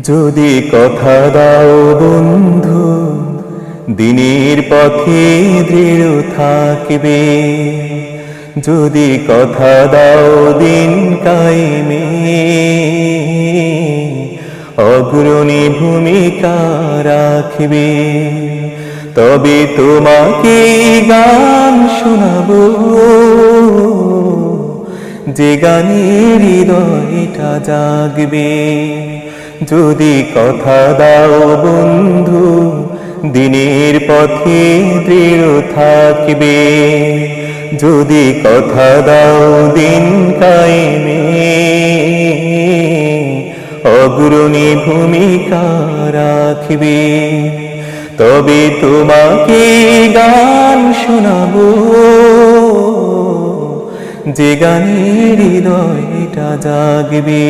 যদি কথা দাও বন্ধু, দিনের পথে দৃঢ় থাকবে। যদি কথা দাও দিন কায়েমে, অগ্রণী ভূমিকা রাখবে। তবে তোমাকে গান শোনাবো, যে গানের হৃদয়টা জাগবে। যদি কথা দাও বন্ধু, দিনের পথে দৃঢ় থাকবে। যদি কথা দাও দিন কায়েমে, অগ্রণী ভূমিকা রাখবে। তবে তোমাকে গান শোনাবো, যে গানের হৃদয়টা জাগবে।